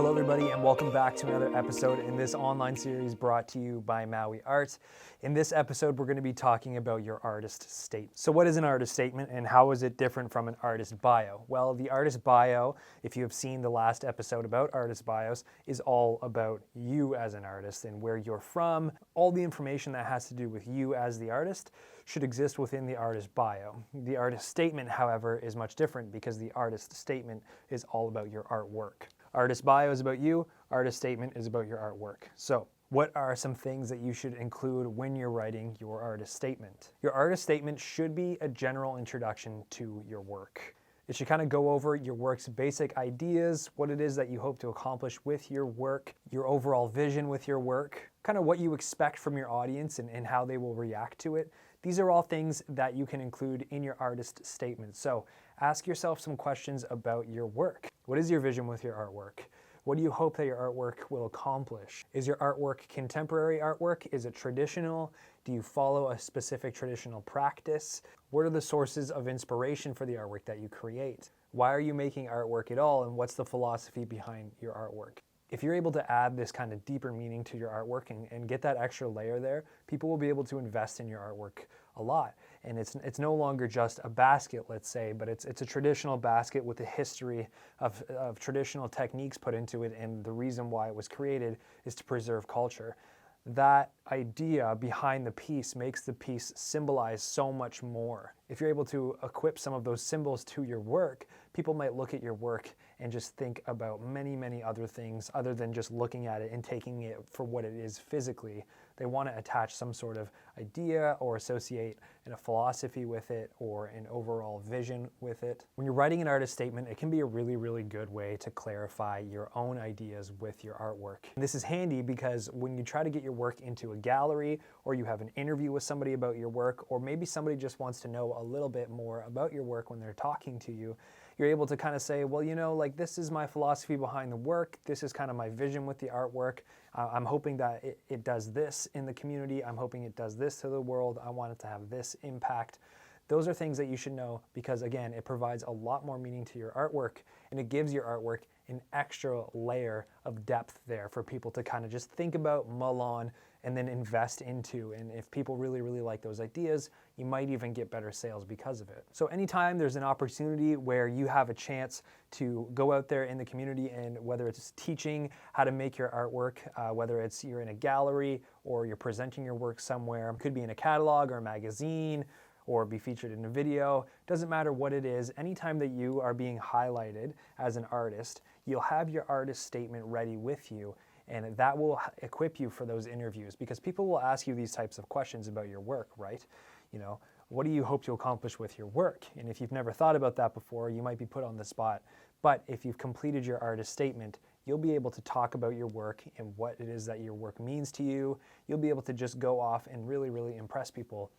Hello everybody and welcome back to another episode in this online series brought to you by Mawi'Art. In this episode we're going to be talking about your artist statement. So what is an artist statement and how is it different from an artist bio? Well, the artist bio, if you have seen the last episode about artist bios, is all about you as an artist and where you're from. All the information that has to do with you as the artist should exist within the artist bio. The artist statement, however, is much different because the artist statement is all about your artwork. Artist bio is about you, artist statement is about your artwork. So, what are some things that you should include when you're writing your artist statement? Your artist statement should be a general introduction to your work. It should kind of go over your work's basic ideas, what it is that you hope to accomplish with your work, your overall vision with your work, kind of what you expect from your audience and how they will react to it. These are all things that you can include in your artist statement. So ask yourself some questions about your work. What is your vision with your artwork? What do you hope that your artwork will accomplish? Is your artwork contemporary artwork? Is it traditional? Do you follow a specific traditional practice? What are the sources of inspiration for the artwork that you create? Why are you making artwork at all, and what's the philosophy behind your artwork? If you're able to add this kind of deeper meaning to your artwork and get that extra layer there, people will be able to invest in your artwork a lot. And it's no longer just a basket, let's say, but it's a traditional basket with a history of traditional techniques put into it, and the reason why it was created is to preserve culture. That idea behind the piece makes the piece symbolize so much more. If you're able to equip some of those symbols to your work, people might look at your work and just think about many, many other things other than just looking at it and taking it for what it is physically. They want to attach some sort of idea or associate a philosophy with it or an overall vision with it. When you're writing an artist statement, it can be a really, really good way to clarify your own ideas with your artwork. And this is handy because when you try to get your work into a gallery or you have an interview with somebody about your work, or maybe somebody just wants to know a little bit more about your work when they're talking to you, you're able to kind of say, well, you know, like this is my philosophy behind the work. This is kind of my vision with the artwork. I'm hoping that it does this in the community. I'm hoping it does this to the world. I want it to have this impact. Those are things that you should know because, again, it provides a lot more meaning to your artwork and it gives your artwork an extra layer of depth there for people to kind of just think about, mull on, and then invest into. And if people really, really like those ideas, you might even get better sales because of it. So anytime there's an opportunity where you have a chance to go out there in the community, and whether it's teaching how to make your artwork, whether it's you're in a gallery or you're presenting your work somewhere, it could be in a catalog or a magazine, or be featured in a video, doesn't matter what it is, anytime that you are being highlighted as an artist, you'll have your artist statement ready with you, and that will equip you for those interviews because people will ask you these types of questions about your work, right? You know, what do you hope to accomplish with your work? And if you've never thought about that before, you might be put on the spot. But if you've completed your artist statement, you'll be able to talk about your work and what it is that your work means to you. You'll be able to just go off and really, really impress people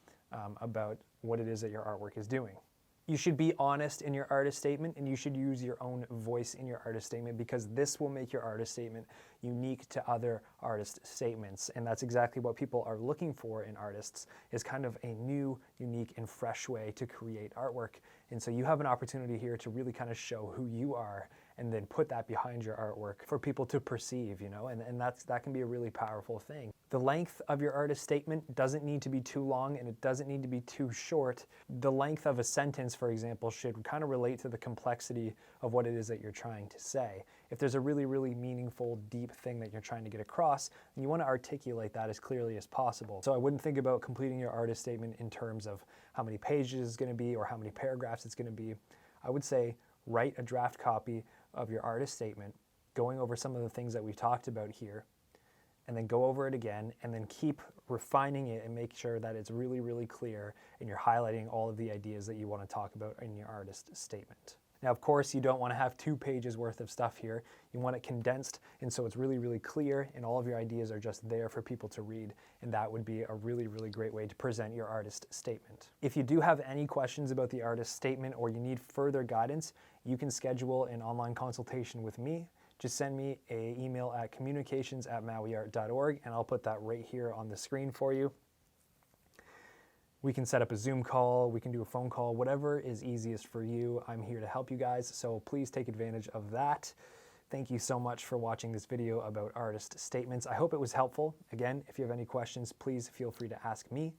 about what it is that your artwork is doing. You should be honest in your artist statement, and you should use your own voice in your artist statement because this will make your artist statement unique to other artist statements. And that's exactly what people are looking for in artists, is kind of a new, unique, and fresh way to create artwork. And so you have an opportunity here to really kind of show who you are and then put that behind your artwork for people to perceive, you know, and that can be a really powerful thing. The length of your artist statement doesn't need to be too long and it doesn't need to be too short. The length of a sentence, for example, should kind of relate to the complexity of what it is that you're trying to say. If there's a really, really meaningful, deep thing that you're trying to get across, then you want to articulate that as clearly as possible. So I wouldn't think about completing your artist statement in terms of how many pages it's going to be or how many paragraphs it's going to be. I would say write a draft copy of your artist statement, going over some of the things that we've talked about here, and then go over it again, and then keep refining it and make sure that it's really, really clear and you're highlighting all of the ideas that you want to talk about in your artist statement. Now, of course, you don't want to have 2 pages worth of stuff here. You want it condensed, and so it's really, really clear, and all of your ideas are just there for people to read, and that would be a really, really great way to present your artist statement. If you do have any questions about the artist statement or you need further guidance, you can schedule an online consultation with me. Just send me an email at communications@mawiart.org, and I'll put that right here on the screen for you. We can set up a Zoom call, we can do a phone call, whatever is easiest for you. I'm here to help you guys, so please take advantage of that. Thank you so much for watching this video about artist statements. I hope it was helpful. Again, if you have any questions, please feel free to ask me.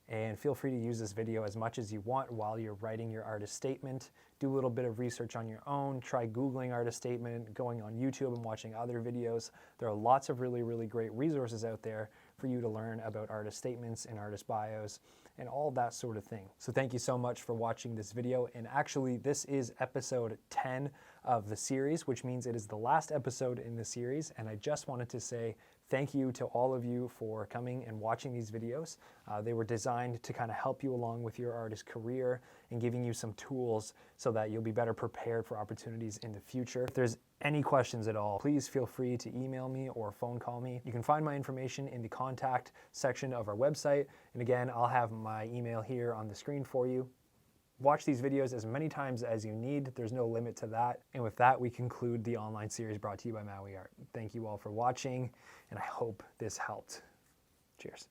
And feel free to use this video as much as you want while you're writing your artist statement. Do a little bit of research on your own. Try Googling artist statement, going on YouTube and watching other videos. There are lots of really, really great resources out there for you to learn about artist statements and artist bios and all that sort of thing. So thank you so much for watching this video. And actually, this is episode 10 of the series, which means it is the last episode in the series. And I just wanted to say thank you to all of you for coming and watching these videos. They were designed to kind of help you along with your artist career and giving you some tools so that you'll be better prepared for opportunities in the future. If there's any questions at all, please feel free to email me or phone call me. You can find my information in the contact section of our website. And again, I'll have my email here on the screen for you. Watch these videos as many times as you need. There's no limit to that. And with that, we conclude the online series brought to you by Mawi'Art. Thank you all for watching, and I hope this helped. Cheers.